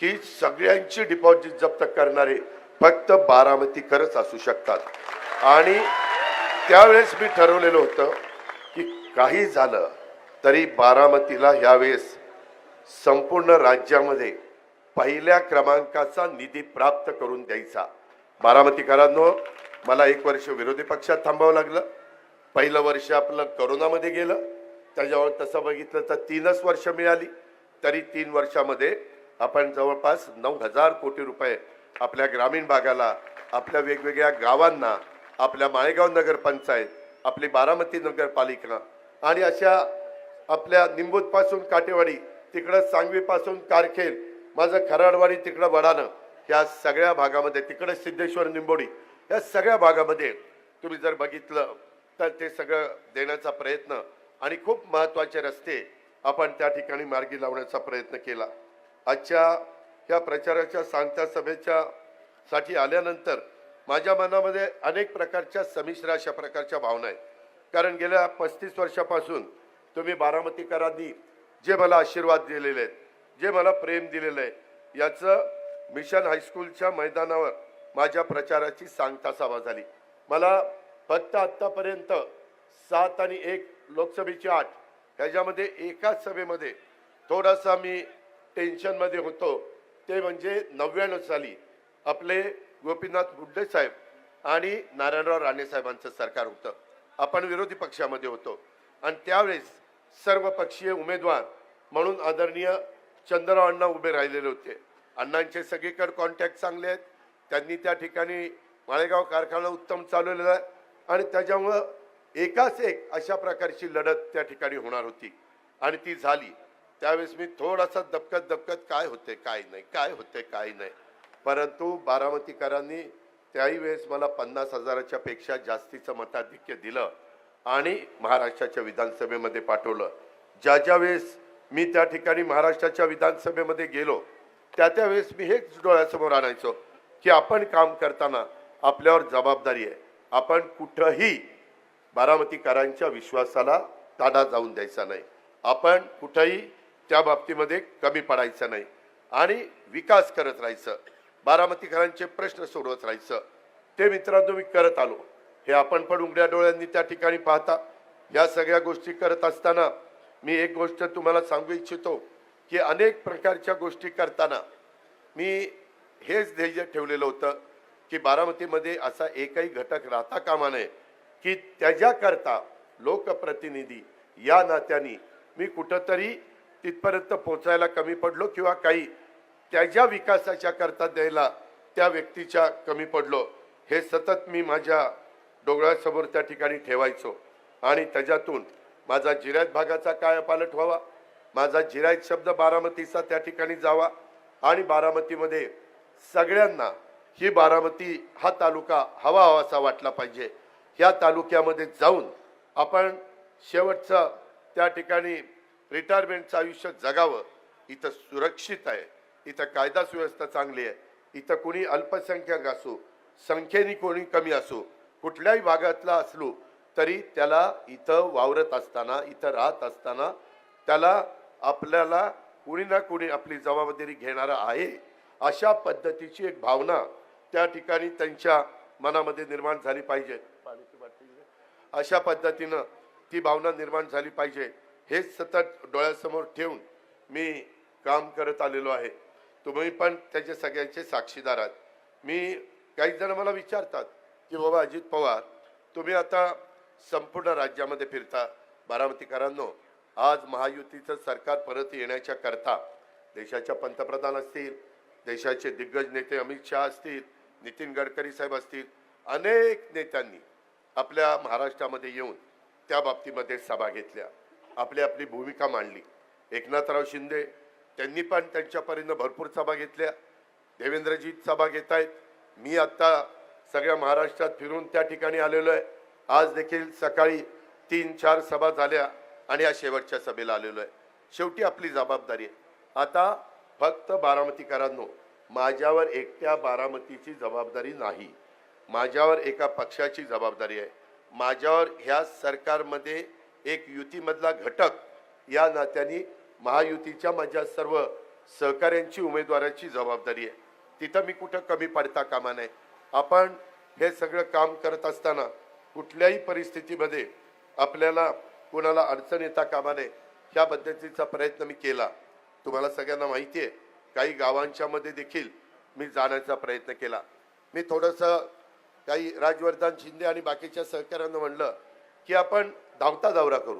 की सगळ्यांची डिपॉझिट जप्त करणारे फक्त बारामतीकरच असू शकतात। आणि त्यावेळेस मी ठरवलेलं होतं की काही झालं तरी बारामतीला यावेळेस संपूर्ण राज्यामध्ये पहिल्या क्रमांकाचा निधी प्राप्त करून द्यायचा। बारामतीकरांनो, मला 1 वर्ष विरोधी पक्षात थांबावं लागलं। पहिलं वर्ष आपलं कोरोनामध्ये गेलं, त्याच्यावर तसं बघितलं तर 3च वर्ष मिळाली, तरी 3 वर्षामध्ये आपण जवळपास 9,000 कोटी रुपये आपल्या ग्रामीण भागाला, आपल्या वेगवेगळ्या गावांना, आपल्या माळेगाव नगरपंचायत, आपली बारामती नगरपालिका आणि अशा आपल्या निंबूतपासून काटेवाडी, तिकडं सांगवीपासून कारखेल, माझं खराडवाडी तिकडं वडानं, ह्या सगळ्या भागामध्ये, तिकडं सिद्धेश्वर निंबोडी, या सगळ्या भागामध्ये तुम्ही जर बघितलं तर ते सगळं देण्याचा प्रयत्न आणि खूप महत्त्वाचे रस्ते आपण त्या ठिकाणी मार्गी लावण्याचा प्रयत्न केला। आजच्या ह्या प्रचाराच्या सांगता सभेच्या साठी आल्यानंतर माझ्या मनामध्ये अनेक प्रकारच्या संमिश्र अशा प्रकारच्या भावना आहेत। कारण गेल्या 35 वर्षापासून तुम्ही बारामतीकरांनी जे मला आशीर्वाद दिलेले आहेत, जे मला प्रेम दिलेलं आहे, याचं मिशन हायस्कूलच्या मैदानावर माझ्या प्रचाराची सांगता सभा झाली। मला फक्त आतापर्यंत 7 आणि 1 लोकसभेची 8 ह्याच्यामध्ये एकाच सभेमध्ये थोडासा मी टेन्शनमध्ये होतो, ते म्हणजे 99 साली आपले गोपीनाथ मुंडे साहेब आणि नारायणराव राणे साहेबांचं सरकार होतं। आपण विरोधी पक्षामध्ये होतो आणि त्यावेळेस सर्वपक्षीय उमेदवार म्हणून आदरणीय चंद्रराव अण्णा उभे राहिलेले होते। अण्णांचे सगळीकडे कॉन्टॅक्ट चांगले आहेत, त्यांनी त्या ठिकाणी माळेगाव कारखाना उत्तम चालवलेला आहे आणि त्याच्यामुळं एकाच एक अशा प्रकारची लढत त्या ठिकाणी होणार होती आणि ती झाली। त्यावेळेस मी थोडासा दबकत काय होते काय नाही, काय होते काय नाही, परंतु बारामतीकरांनी त्याही वेळेस मला 50,000च्या पेक्षा जास्तीचं मताधिक्य दिलं आणि महाराष्ट्राच्या विधानसभेमध्ये पाठवलं। ज्या वेळेस मी त्या ठिकाणी महाराष्ट्राच्या विधानसभेमध्ये गेलो त्यावेळेस मी हेच डोळ्यासमोर आणायचो की आपण काम करताना आपल्यावर जबाबदारी आहे, आपण कुठंही बारामतीकरांच्या विश्वासाला ताडा जाऊन द्यायचा नाही, आपण कुठंही त्या बाबतीमध्ये कमी पडायचं नाही आणि विकास करत राहायचं, बारामतीकरांचे प्रश्न सोडवत राहायचं। ते मित्रांनो मी करत आलो, हे आपण पण उघड्या डोळ्यांनी त्या ठिकाणी पाहता। या सगळ्या गोष्टी करत असताना मी एक गोष्ट तुम्हाला सांगू इच्छितो की अनेक प्रकारच्या गोष्टी करताना मी हेच ध्येय ठेवलेलं होतं की बारामतीमध्ये असा एकही घटक राहता कामा नये की त्याच्याकरता लोकप्रतिनिधी या नात्याने मी कुठंतरी तिथपर्यंत पोहोचायला कमी पडलो किंवा काही त्याच्या विकासाच्या करता द्यायला त्या व्यक्तीच्या कमी पडलो, हे सतत मी माझ्या डोळ्यासमोर त्या ठिकाणी ठेवायचो आणि त्याच्यातून माझा जिरायत भागाचा कायापालट व्हावा, माझा जिरायत शब्द बारामतीचा त्या ठिकाणी जावा आणि बारामतीमध्ये सगळ्यांना ही बारामती हा तालुका हवासा वाटला पाहिजे। ह्या तालुक्यामध्ये जाऊन आपण शेवटचं त्या ठिकाणी रिटायरमेंटचं आयुष्य जगावं। इथं सुरक्षित आहे, इथं कायदा सुव्यवस्था चांगली आहे, इथं कोणी अल्पसंख्याक असो, संख्येने कोणी कमी असो, कुठल्याही भागातला असलो तरी त्याला इथं वावरत असताना, इथं राहत असताना त्याला आपल्याला कोणी ना कोणी आपली जबाबदारी घेणारा आहे, अशा पद्धतीची एक भावना त्या ठिकाणी त्यांच्या मनामध्ये निर्माण झाली पाहिजे। अशा पद्धतीनं ती भावना निर्माण झाली पाहिजे, हेच सतत डोळ्यासमोर ठेवून मी काम करत आलेलो आहे। तुम्ही पण त्याचे सगळ्यांचे साक्षीदार आहात। मी काही जण मला विचारतात की बाबा अजित पवार, तुम्ही आता संपूर्ण राज्यामध्ये फिरता, बारामतीकरांनो आज महायुतीचं सरकार परत येण्याच्या करता देशाच्या पंतप्रधान असतील, देशाचे दिग्गज नेते अमित शहा असतील, नितीन गडकरी साहेब असतील, अनेक नेत्यांनी आपल्या महाराष्ट्रामध्ये येऊन त्या बाबतीमध्ये सभा घेतल्या, आपली आपली भूमिका मांडली। एकनाथराव शिंदे त्यांनी पण त्यांच्या परीने भरपूर सभा घेतल्या, देवेंद्रजी सभा घेत आहेत, मी आता सगळ्या महाराष्ट्रात फिरून त्या ठिकाणी आलेलो आहे। आज देखील सकाळी 3-4 सभा झाल्या आणि या शेवटच्या सभेला आलेलो आहे। शेवटी आपली जबाबदारी आहे। आता फक्त बारामतीकरांनो, माझ्यावर एकट्या बारामतीची जबाबदारी नाही, माझ्यावर एका पक्षाची जबाबदारी आहे, माझ्यावर ह्या सरकारमध्ये एक युतीमधला घटक या नात्याने महायुतीच्या माझ्या सर्व सहकाऱ्यांची उमेदवाराची जबाबदारी आहे. तिथं मी कुठं कमी पडता कामा नये. आपण हे सगळं काम करत असताना कुठल्याही परिस्थितीमध्ये आपल्याला कोणाला अडचण येता कामा नये ह्या पद्धतीचा प्रयत्न मी केला. तुम्हाला सगळ्यांना माहिती आहे, काही गावांच्या मध्ये देखील मी जाण्याचा प्रयत्न केला. मी थोडंसं काही राजवर्धन शिंदे आणि बाकीच्या सहकाऱ्यांना म्हणलं की आपण धावता दौरा करू.